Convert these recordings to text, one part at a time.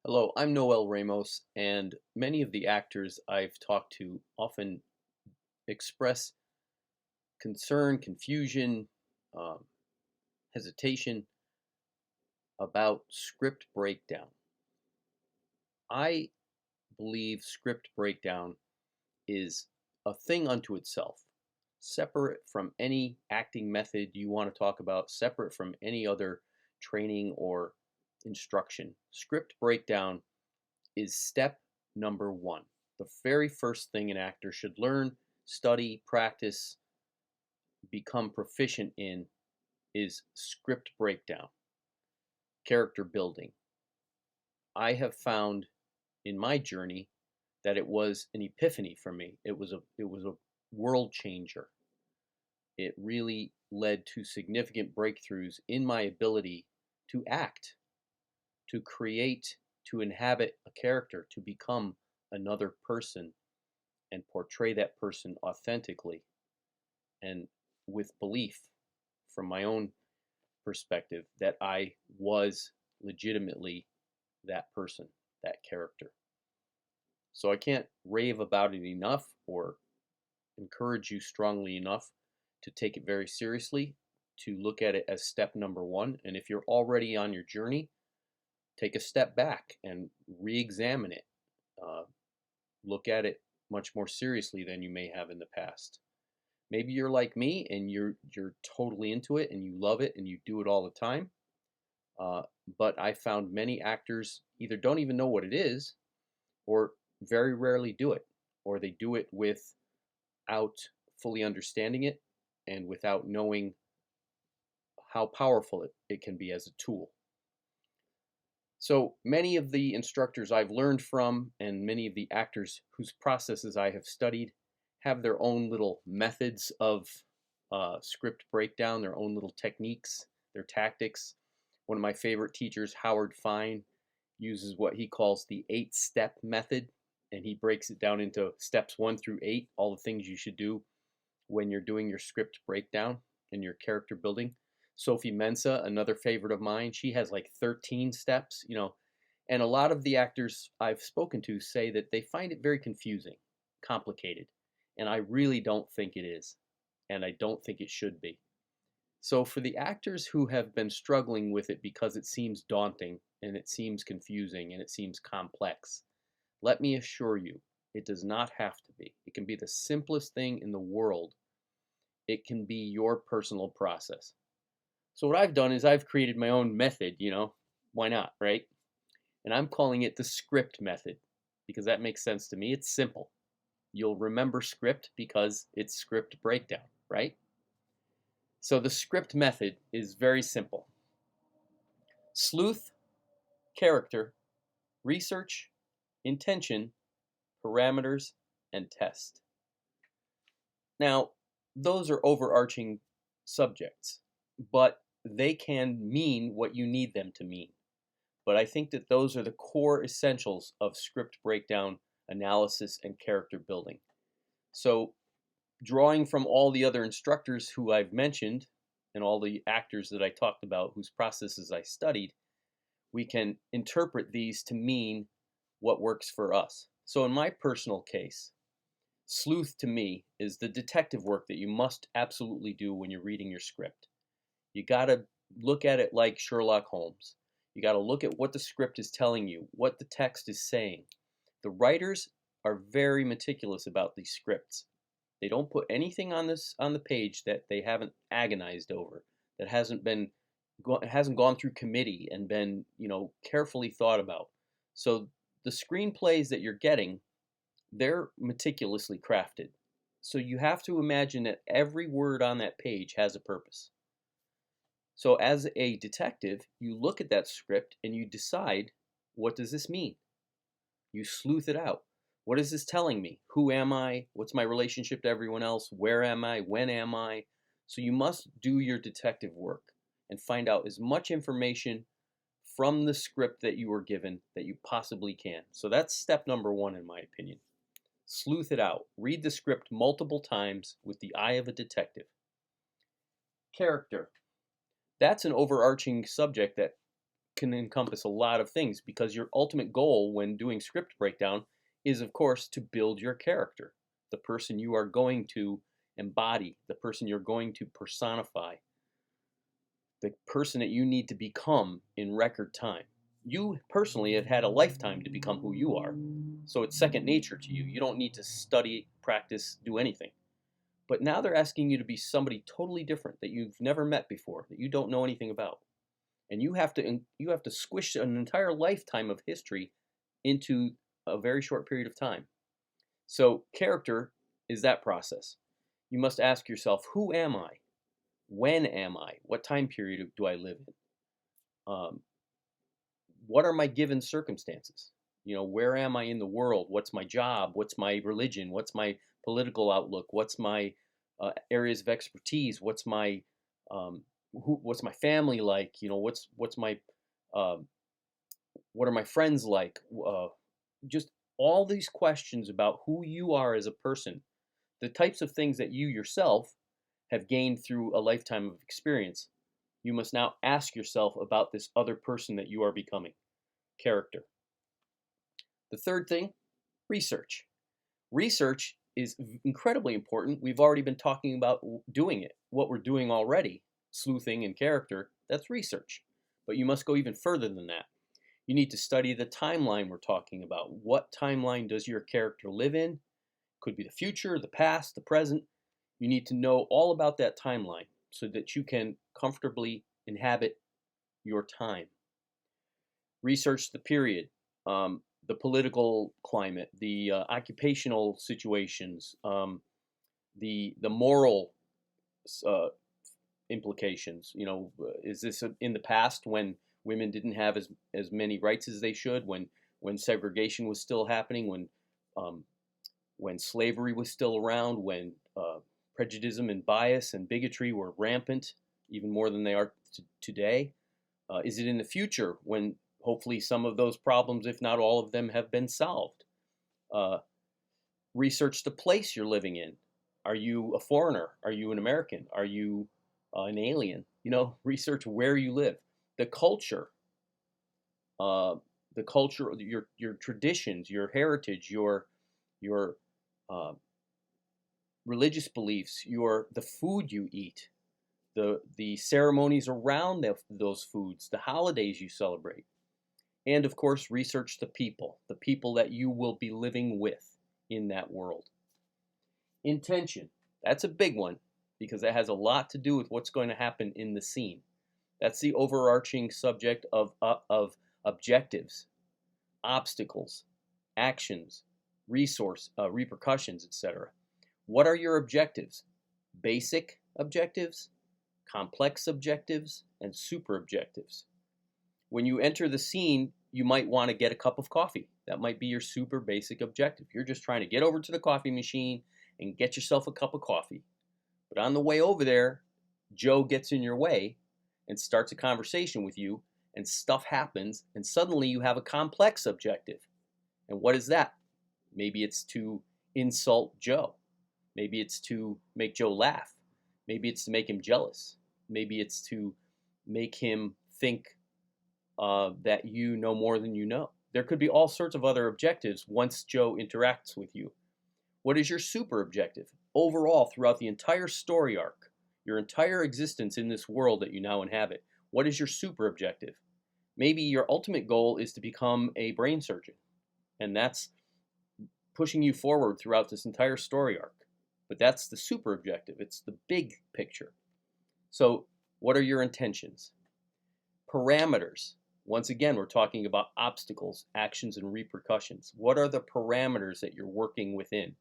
Hello, I'm Noel Ramos, and many of the actors I've talked to often express concern, confusion, um, hesitation about script breakdown. I believe script breakdown is a thing unto itself, separate from any acting method you want to talk about, separate from any other training or instruction. Script breakdown is step number one. The very first thing an actor should learn, study, practice, become proficient in is script breakdown, character building. I have found in my journey that it was an epiphany for me. It was a world changer. It really led to significant breakthroughs in my ability to act, to create, to inhabit a character, to become another person and portray that person authentically and with belief from my own perspective that I was legitimately that person, that character. So I can't rave about it enough or encourage you strongly enough to take it very seriously, to look at it as step number one. And if you're already on your journey, take a step back and re examine it. Uh, Look at it much more seriously than you may have in the past. Maybe you're like me and you're totally into it and you love it and you do it all the time. Uh, but I found many actors either don't even know what it is or very rarely do it, or they do it without fully understanding it and without knowing how powerful it can be as a tool. So many of the instructors I've learned from and many of the actors whose processes I have studied have their own little methods of script breakdown, their own little techniques, their tactics. One of my favorite teachers, Howard Fine, uses what he calls the 8-step method, and he breaks it down into steps 1 through 8, all the things you should do when you're doing your script breakdown and your character building. Sophie Mensa, another favorite of mine, she has like 13 steps, and a lot of the actors I've spoken to say that they find it very confusing, complicated, and I really don't think it is, and I don't think it should be. So for the actors who have been struggling with it because it seems daunting and it seems confusing and it seems complex, let me assure you, it does not have to be. It can be the simplest thing in the world. It can be your personal process. So what I've done is I've created my own method, why not, right? And I'm calling it the script method because that makes sense to me. It's simple. You'll remember script because it's script breakdown, right? So the script method is very simple. Sleuth, character, research, intention, parameters, and test. Now, those are overarching subjects, but they can mean what you need them to mean. But I think that those are the core essentials of script breakdown, analysis, and character building. So, drawing from all the other instructors who I've mentioned and all the actors that I talked about whose processes I studied, we can interpret these to mean what works for us. So, in my personal case, sleuth to me is the detective work that you must absolutely do when you're reading your script. You got to look at it like Sherlock Holmes. You got to look at what the script is telling you, what the text is saying. The writers are very meticulous about these scripts. They don't put anything on the page that they haven't agonized over, that hasn't gone through committee and been, carefully thought about. So the screenplays that you're getting, they're meticulously crafted. So you have to imagine that every word on that page has a purpose. So as a detective, you look at that script and you decide, what does this mean? You sleuth it out. What is this telling me? Who am I? What's my relationship to everyone else? Where am I? When am I? So you must do your detective work and find out as much information from the script that you were given that you possibly can. So that's step number one, in my opinion. Sleuth it out. Read the script multiple times with the eye of a detective. Character. That's an overarching subject that can encompass a lot of things because your ultimate goal when doing script breakdown is, of course, to build your character, the person you are going to embody, the person you're going to personify, the person that you need to become in record time. You personally have had a lifetime to become who you are, so it's second nature to you. You don't need to study, practice, do anything. But now they're asking you to be somebody totally different that you've never met before, that you don't know anything about. And you have to squish an entire lifetime of history into a very short period of time. So character is that process. You must ask yourself, who am I? When am I? What time period do I live in? Um, what are my given circumstances? Where am I in the world? What's my job? What's my religion? What's my political outlook? What's my areas of expertise? What's my family like? Um, what are my friends like? Just all these questions about who you are as a person, the types of things that you yourself have gained through a lifetime of experience. You must now ask yourself about this other person that you are becoming. Character. The third thing, research. Research is incredibly important. We've already been talking about doing it. What we're doing already, sleuthing and character, that's research. But you must go even further than that. You need to study the timeline we're talking about. What timeline does your character live in? Could be the future, the past, the present. You need to know all about that timeline so that you can comfortably inhabit your time. Research the period, the political climate, the occupational situations, the moral uh, implications. Is this in the past when women didn't have as many rights as they should, when segregation was still happening, um, when slavery was still around, when prejudice and bias and bigotry were rampant, even more than they are today? Is it in the future when hopefully some of those problems, if not all of them, have been solved? Uh, Research the place you're living in. Are you a foreigner? Are you an American? Are you an alien? Research where you live, the culture, uh, your traditions, your heritage, your uh, religious beliefs, the food you eat, the ceremonies around those foods, the holidays you celebrate, and of course, research the people that you will be living with in that world. Intention, that's a big one because that has a lot to do with what's going to happen in the scene. That's the overarching subject of objectives, obstacles, actions, repercussions, etc. What are your objectives? Basic objectives, complex objectives, and super objectives. When you enter the scene, you might want to get a cup of coffee. That might be your super basic objective. You're just trying to get over to the coffee machine and get yourself a cup of coffee. But on the way over there, Joe gets in your way and starts a conversation with you, and stuff happens, and suddenly you have a complex objective. And what is that? Maybe it's to insult Joe. Maybe it's to make Joe laugh. Maybe it's to make him jealous. Maybe it's to make him think that you know more than you know. There could be all sorts of other objectives once Joe interacts with you. What is your super objective? Overall, throughout the entire story arc, your entire existence in this world that you now inhabit, what is your super objective? Maybe your ultimate goal is to become a brain surgeon, and that's pushing you forward throughout this entire story arc. But that's the super objective. It's the big picture. So, what are your intentions? Parameters. Once again, we're talking about obstacles, actions, and repercussions. What are the parameters that you're working within?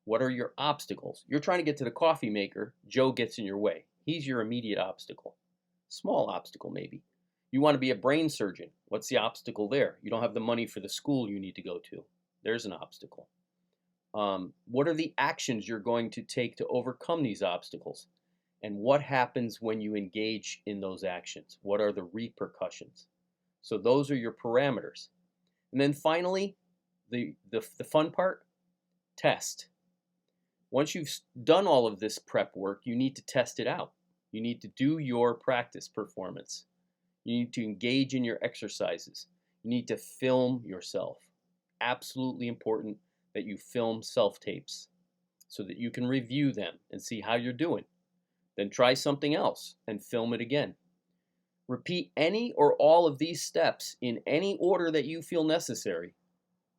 What are your obstacles? You're trying to get to the coffee maker. Joe gets in your way. He's your immediate obstacle. Small obstacle, maybe. You want to be a brain surgeon. What's the obstacle there? You don't have the money for the school you need to go to. There's an obstacle. What are the actions you're going to take to overcome these obstacles? And what happens when you engage in those actions? What are the repercussions? So those are your parameters. And then finally, the fun part, test. Once you've done all of this prep work, you need to test it out. You need to do your practice performance. You need to engage in your exercises. You need to film yourself. Absolutely important that you film self-tapes so that you can review them and see how you're doing. Then try something else and film it again. Repeat any or all of these steps in any order that you feel necessary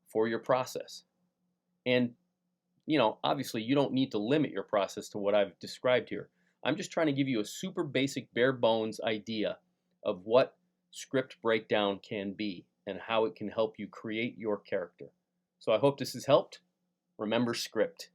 for your process. And, obviously you don't need to limit your process to what I've described here. I'm just trying to give you a super basic, bare bones idea of what script breakdown can be and how it can help you create your character. So I hope this has helped. Remember, script.